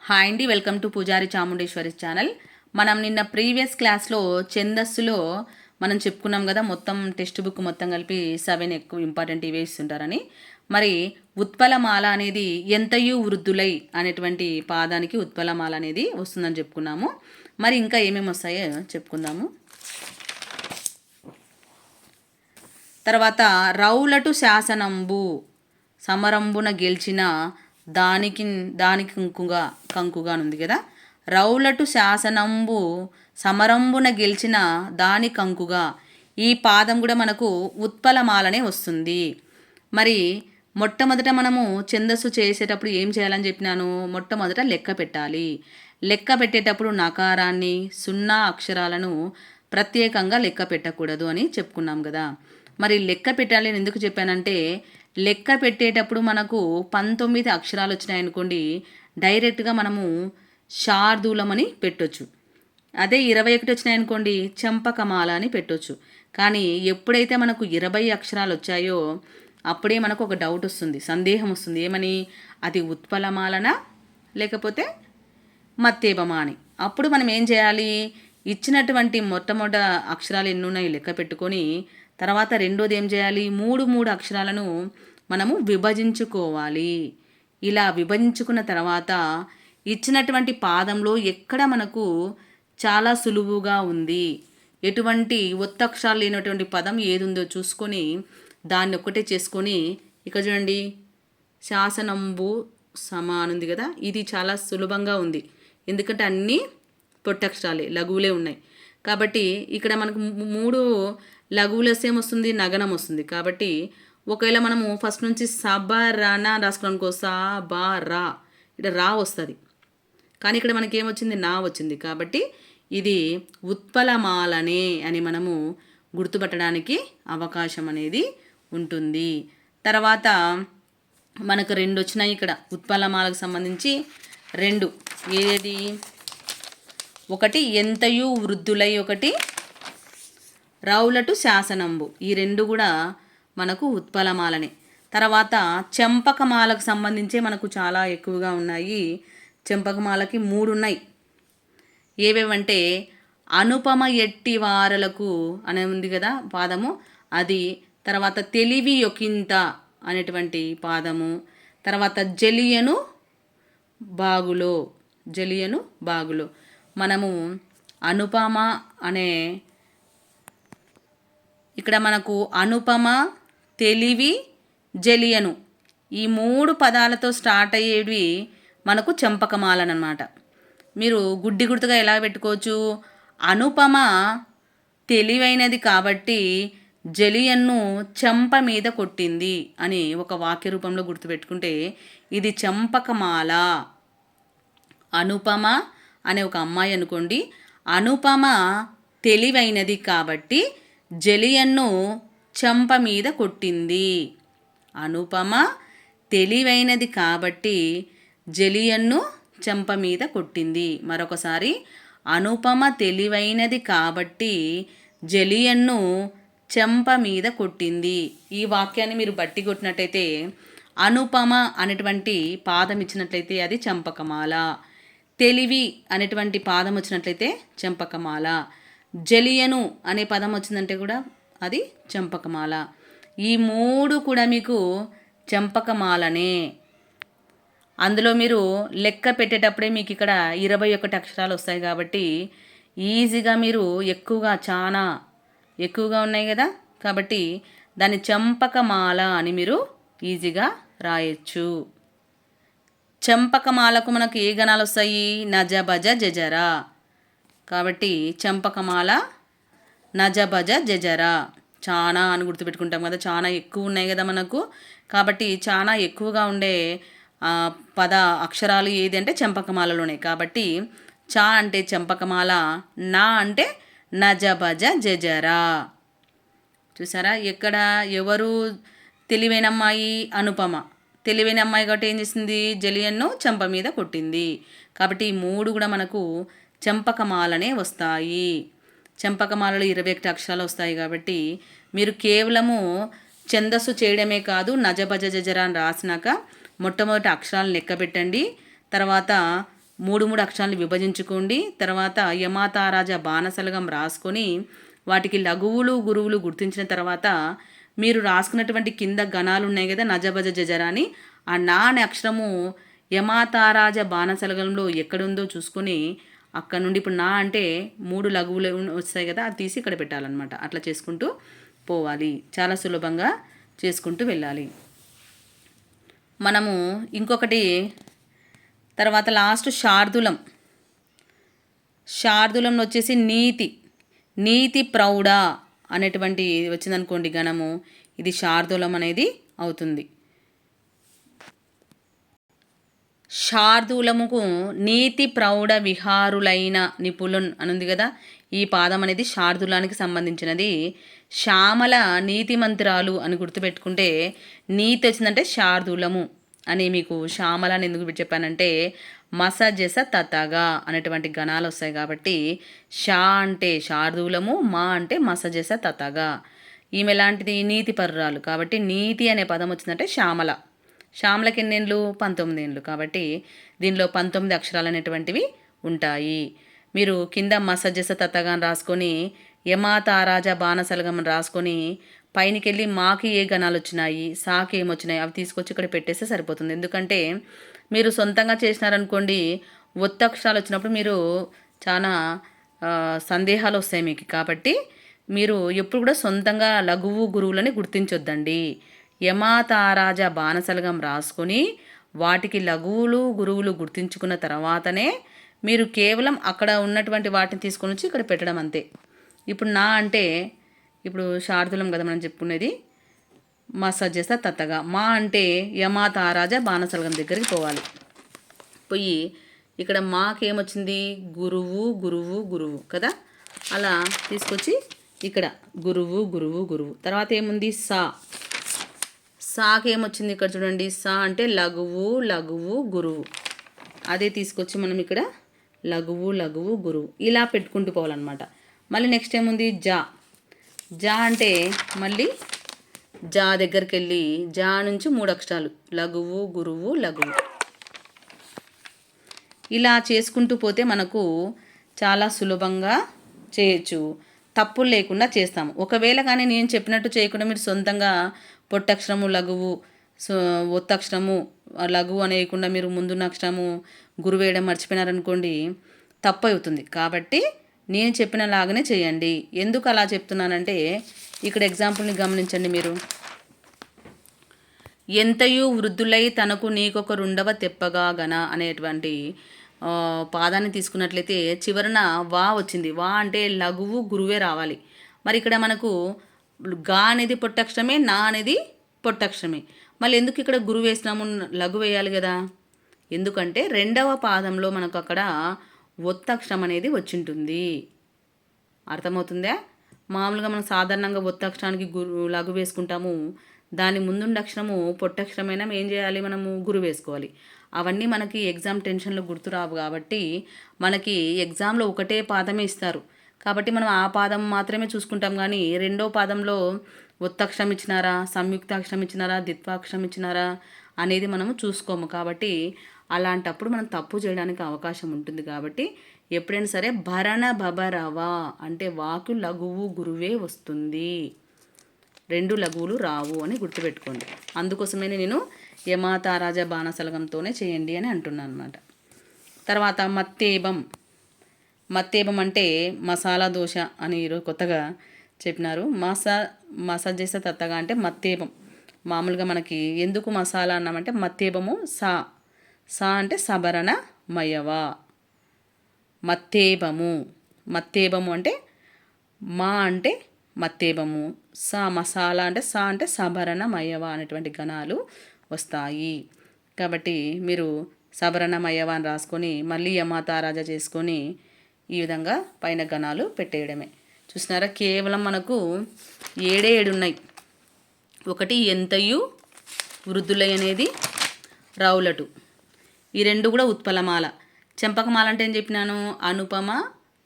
Hi అండి, welcome to పూజారి Chamundeshwari channel. మనం నిన్న ప్రీవియస్ క్లాస్లో ఛందస్సులో మనం చెప్పుకున్నాం కదా, మొత్తం టెక్స్ట్ బుక్ మొత్తం కలిపి 7 ఎక్కువ ఇంపార్టెంట్ ఇవే ఇస్తుంటారని. మరి ఉత్పలమాల అనేది ఎంతయు వృద్ధులై అనేటువంటి పాదానికి ఉత్పలమాల అనేది వస్తుందని చెప్పుకున్నాము. మరి ఇంకా ఏమేమి వస్తాయో చెప్పుకుందాము. తర్వాత రౌలటు శాసనంబు సమరంబున గెలిచిన దానికి కంకుగా ఉంది కదా. రౌలటు శాసనంబు సమరంబున గెలిచిన దాని కంకుగా, ఈ పాదం కూడా మనకు ఉత్పలమాలనే వస్తుంది. మరి మొట్టమొదట మనము ఛందస్సు చేసేటప్పుడు ఏం చేయాలని చెప్పినాను, మొట్టమొదట లెక్క పెట్టాలి. లెక్క పెట్టేటప్పుడు నకారాన్ని, సున్నా అక్షరాలను ప్రత్యేకంగా లెక్క పెట్టకూడదు అని చెప్పుకున్నాం కదా. మరి లెక్క పెట్టాలి అని ఎందుకు చెప్పానంటే, లెక్క పెట్టేటప్పుడు మనకు 19 అక్షరాలు వచ్చినాయనుకోండి, డైరెక్ట్గా మనము శార్దూలం అని పెట్టొచ్చు. అదే 21 వచ్చినాయనుకోండి, చంపకమాల అని పెట్టొచ్చు. కానీ ఎప్పుడైతే మనకు 20 అక్షరాలు వచ్చాయో అప్పుడే మనకు ఒక డౌట్ వస్తుంది, సందేహం వస్తుంది. ఏమని, అది ఉత్పలమాలనా లేకపోతే మత్తేబమా అని. అప్పుడు మనం ఏం చేయాలి, ఇచ్చినటువంటి మొట్టమొదటి అక్షరాలు ఎన్ని ఉన్నాయి లెక్క పెట్టుకొని, తర్వాత రెండోది ఏం చేయాలి, మూడు అక్షరాలను మనము విభజించుకోవాలి. ఇలా విభజించుకున్న తర్వాత ఇచ్చినటువంటి పాదంలో ఎక్కడ మనకు చాలా సులువుగా ఉంది, ఎటువంటి ఒత్తక్షరాలు లేనటువంటి పదం ఏది ఉందో చూసుకొని దాన్ని ఒక్కటే చేసుకొని, ఇక చూడండి శాసనంబు సమానుంది కదా, ఇది చాలా సులభంగా ఉంది. ఎందుకంటే అన్నీ పొట్టక్షరాలే, లఘువులే ఉన్నాయి. కాబట్టి ఇక్కడ మనకు 3 లఘువుల సేమ్ వస్తుంది, నగనం వస్తుంది. కాబట్టి ఒకవేళ మనము ఫస్ట్ నుంచి సబరణ రాసుకోవడానికి రా, ఇక్కడ రా వస్తుంది. కానీ ఇక్కడ మనకి ఏమొచ్చింది, నా వచ్చింది. కాబట్టి ఇది ఉత్పలమాలనే అని మనము గుర్తుపట్టడానికి అవకాశం అనేది ఉంటుంది. తర్వాత మనకు 2 వచ్చినాయి ఇక్కడ ఉత్పలమాలకు సంబంధించి 2. ఏది, ఒకటి ఎంతయు వృద్ధులై, ఒకటి రౌలటు శాసనంబు. ఈ 2 కూడా మనకు ఉత్పలమాలనే. తర్వాత చెంపకమాలకు సంబంధించే మనకు చాలా ఎక్కువగా ఉన్నాయి. చెంపకమాలకి 3 ఉన్నాయి. ఏవేవంటే అనుపమ ఎట్టి వారలకు అనే ఉంది కదా పాదము, అది. తర్వాత తెలివి యొకింత అనేటువంటి పాదము. తర్వాత జలియను బాగులో మనము అనుపమ అనే, ఇక్కడ మనకు అనుపమ, తెలివి, జలియను ఈ 3 పదాలతో స్టార్ట్ అయ్యేవి మనకు చంపకమాలనమాట. మీరు గుర్తుగా ఎలా పెట్టుకోవచ్చు, అనుపమ తెలివైనది కాబట్టి జలియన్ను చెంప మీద కొట్టింది అని ఒక వాక్య రూపంలో గుర్తుపెట్టుకుంటే ఇది చంపకమాల. అనుపమ అనే ఒక అమ్మాయి అనుకోండి, అనుపమ తెలివైనది కాబట్టి జలియన్ను చెంప మీద కొట్టింది. అనుపమ తెలివైనది కాబట్టి జలియన్ను చెంప మీద కొట్టింది. మరొకసారి, అనుపమ తెలివైనది కాబట్టి జలియన్ను చెంప మీద కొట్టింది. ఈ వాక్యాన్ని మీరు బట్టి కొట్టినట్టయితే, అనుపమ అనేటువంటి పాదం ఇచ్చినట్లయితే అది చంపకమాల, తెలివి అనేటువంటి పాదం వచ్చినట్లయితే చంపకమాల, జలియను అనే పదం వచ్చిందంటే కూడా అది చంపకమాల. ఈ 3 కూడా మీకు చంపకమాలనే. అందులో మీరు లెక్క పెట్టేటప్పుడే మీకు ఇక్కడ 21 అక్షరాలు వస్తాయి. కాబట్టి ఈజీగా మీరు చాలా ఎక్కువగా ఉన్నాయి కదా, కాబట్టి దాన్ని చంపకమాల అని మీరు ఈజీగా రాయొచ్చు. చంపకమాలకు మనకు ఏ గణాలు వస్తాయి, నజ భజ జజరా. కాబట్టి చంపకమాల నజ భజ జజరా చాలా అని గుర్తుపెట్టుకుంటాం కదా, చాలా ఎక్కువ ఉన్నాయి కదా మనకు. కాబట్టి చాలా ఎక్కువగా ఉండే అక్షరాలు ఏది అంటే చంపకమాలలోనే. కాబట్టి చా అంటే చంపకమాల, నా అంటే నజ భజ జజరా. చూసారా, ఎక్కడ ఎవరు తెలివైన అమ్మాయి, అనుపమ తెలివైన అమ్మాయి కాబట్టి ఏం చేసింది, జలియన్ను చెంప మీద కొట్టింది. కాబట్టి ఈ 3 కూడా మనకు చంపకమాలనే వస్తాయి. చంపకమాలలో 21 అక్షరాలు వస్తాయి. కాబట్టి మీరు కేవలము ఛందస్సు చేయడమే కాదు, నజ భజ జజరా అని రాసినాక మొట్టమొదటి అక్షరాలను లెక్క పెట్టండి. తర్వాత మూడు మూడు అక్షరాలు విభజించుకోండి. తర్వాత యమాతారాజ బాణసలగం రాసుకొని వాటికి లఘువులు గురువులు గుర్తించిన తర్వాత మీరు రాసుకున్నటువంటి కింద గణాలు ఉన్నాయి కదా, నజబజ జజర అని, ఆ నా అనే అక్షరము యమాతారాజ బాణసలగంలో ఎక్కడుందో చూసుకొని అక్కడ నుండి ఇప్పుడు నా అంటే మూడు లఘువులు వస్తాయి కదా, అది తీసి ఇక్కడ పెట్టాలన్నమాట. అట్లా చేసుకుంటూ పోవాలి. చాలా సులభంగా చేసుకుంటూ వెళ్ళాలి. మనము ఇంకొకటి తర్వాత లాస్ట్ శార్దూలం. శార్దూలంలో వచ్చేసి నీతి ప్రౌఢ అనేటువంటి వచ్చిందనుకోండి గణము, ఇది శార్దూలం అనేది అవుతుంది. శార్దూలముకు నీతి ప్రౌఢ విహారులైన నిపుణున్ అనుంది కదా, ఈ పాదం అనేది శార్దూలానికి సంబంధించినది. శ్యామల నీతి మంత్రాలు అని గుర్తుపెట్టుకుంటే నీతి వచ్చిందంటే శార్దూలము అని. మీకు శ్యామల అని ఎందుకు చెప్పానంటే మసజెస తతగా అనేటువంటి గణాలు వస్తాయి కాబట్టి షా అంటే శార్దూలము, మా అంటే మసజెస తతగా. ఈమె ఎలాంటిది నీతి పర్రాలు కాబట్టి నీతి అనే పదం వచ్చిందంటే శ్యామల. శ్యామలకి ఎన్నేళ్ళు? 19 ఏళ్ళు. కాబట్టి దీనిలో 19 అక్షరాలు అనేటువంటివి ఉంటాయి. మీరు కింద మసజెస తతగా రాసుకొని యమాతారాజ బాణసలగం రాసుకొని పైనకి వెళ్ళి మాకి ఏ గణాలు వచ్చినాయి, సాకి ఏమొచ్చినాయి అవి తీసుకొచ్చి ఇక్కడ పెట్టేస్తే సరిపోతుంది. ఎందుకంటే మీరు సొంతంగా చేసినారనుకోండి, ఒత్తక్షరాలు వచ్చినప్పుడు మీరు చాలా సందేహాలు వస్తాయి మీకు. కాబట్టి మీరు ఎప్పుడు కూడా సొంతంగా లఘువు గురువులని గుర్తించొద్దండి. యమాతారాజ బాణసలగం రాసుకొని వాటికి లఘువులు గురువులు గుర్తించుకున్న తర్వాతనే మీరు కేవలం అక్కడ ఉన్నటువంటి వాటిని తీసుకొని వచ్చి ఇక్కడ పెట్టడం అంతే. ఇప్పుడు నా అంటే ఇప్పుడు శార్దూలం కదా మనం చెప్పుకునేది, మసజెస తత్తగా. మా అంటే యమాతారాజ బాణసలగం దగ్గరికి పోవాలి. పోయి ఇక్కడ మాకేమొచ్చింది? గురువు గురువు గురువు కదా, అలా తీసుకొచ్చి ఇక్కడ గురువు గురువు గురువు. తర్వాత ఏముంది? సాకి ఏమొచ్చింది? ఇక్కడ చూడండి, సా అంటే లఘువు లఘువు గురువు. అదే తీసుకొచ్చి మనం ఇక్కడ లఘువు లఘువు గురువు ఇలా పెట్టుకుంటూ పోవాలన్నమాట. మళ్ళీ నెక్స్ట్ ఏముంది? జా అంటే మళ్ళీ జా దగ్గరికి వెళ్ళి జా నుంచి 3 అక్షరాలు లఘువు గురువు లఘువు. ఇలా చేసుకుంటూ పోతే మనకు చాలా సులభంగా చేయొచ్చు, తప్పులు లేకుండా చేస్తాము. ఒకవేళ కానీ నేను చెప్పినట్టు చేయకుండా మీరు సొంతంగా పొట్టక్షరము లఘువు ఒత్తక్షరము లఘువు అనేయకుండా మీరు ముందున్న అక్షరము గురువు వేయడం మర్చిపోయినారనుకోండి, తప్పు అవుతుంది. కాబట్టి నేను చెప్పిన లాగానే చేయండి. ఎందుకు అలా చెప్తున్నానంటే ఇక్కడ ఎగ్జాంపుల్ని గమనించండి మీరు. ఎంతయు వృద్ధులై తనకు నీకొక రెండవ తెప్పగా గన అనేటువంటి పాదాన్ని తీసుకున్నట్లయితే చివరన వా వచ్చింది. వా అంటే లఘువు గురువే రావాలి. మరి ఇక్కడ మనకు గా అనేది పొట్టక్షరమే, నా అనేది పొట్టక్షరమే. మళ్ళీ ఎందుకు ఇక్కడ గురువు వేసినాము? లఘు వేయాలి కదా. ఎందుకంటే రెండవ పాదంలో మనకు అక్కడ ఒత్తక్షరం అనేది వచ్చింటుంది. అర్థమవుతుందా? మామూలుగా మనం సాధారణంగా ఒత్తక్షరానికి లఘు వేసుకుంటాము. దాని ముందుండే అక్షరము పొట్టక్షరమైనా ఏం చేయాలి? మనము గురు వేసుకోవాలి. అవన్నీ మనకి ఎగ్జామ్ టెన్షన్లో గుర్తురావు కాబట్టి మనకి ఎగ్జామ్లో ఒకటే పాదమే ఇస్తారు. కాబట్టి మనం ఆ పాదం మాత్రమే చూసుకుంటాం. కానీ రెండో పాదంలో ఒత్తక్షరం ఇచ్చినారా, సంయుక్తాక్షరం ఇచ్చినారా, ద్విత్వాక్షరం ఇచ్చినారా అనేది మనము చూసుకోము. కాబట్టి అలాంటప్పుడు మనం తప్పు చేయడానికి అవకాశం ఉంటుంది. కాబట్టి ఎప్పుడైనా సరే భరణ బబరవా అంటే వాకు లఘువు గురువే వస్తుంది, 2 లఘువులు రావు అని గుర్తుపెట్టుకోండి. అందుకోసమే నేను యమాతారాజ బాణసలగంతోనే చేయండి అని అంటున్నాను అనమాట. తర్వాత మత్తేబం అంటే మసాలా దోశ అని ఈరోజు కొత్తగా చెప్పినారు. మసజేస తత్తగా అంటే మత్తేబం. మామూలుగా మనకి ఎందుకు మసాలా అన్నామంటే మత్తేబము సా అంటే సబరణ మయవా. మత్తేబము అంటే మా అంటే మత్తేబము, మసాలా అంటే అంటే సబరణ మయవా అనేటువంటి గణాలు వస్తాయి. కాబట్టి మీరు సబరణ మయవా అని రాసుకొని మళ్ళీ యమాతారాజ చేసుకొని ఈ విధంగా పైన గణాలు పెట్టేయడమే. చూసినారా, కేవలం మనకు 7 ఉన్నాయి. ఒకటి ఎంతయు వృద్ధులై అనేది రౌలటు, ఈ 2 కూడా ఉత్పలమాల. చెంపకమాల అంటే ఏం చెప్పినాను? అనుపమ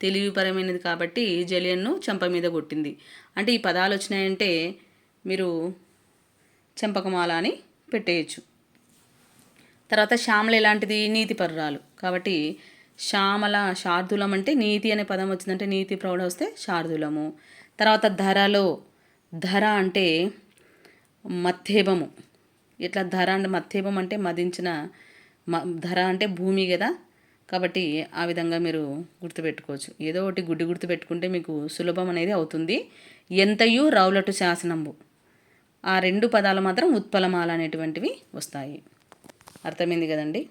తెలివిపరమైనది కాబట్టి జలియన్ను చెంప మీద కొట్టింది. అంటే ఈ పదాలు వచ్చినాయంటే మీరు చెంపకమాల అని పెట్టేయచ్చు. తర్వాత శ్యామల ఎలాంటిది? నీతి పరురాలు. కాబట్టి శ్యామల శార్దూలం అంటే నీతి అనే పదం వచ్చిందంటే నీతి ప్రౌఢ వస్తే శార్దూలము. తర్వాత ధరలో, ధర అంటే మత్తేబము. ఇట్లా ధర అంటే మత్తేబం అంటే మదించిన ధర అంటే భూమి కదా. కాబట్టి ఆ విధంగా మీరు గుర్తుపెట్టుకోవచ్చు. ఏదో ఒకటి గుడ్డి గుర్తుపెట్టుకుంటే మీకు సులభం అనేది అవుతుంది. ఎంతయు రౌలటు శాసనంబు, ఆ రెండు పదాలు మాత్రం ఉత్పలమాల అనేటువంటివి వస్తాయి. అర్థమైంది కదండి.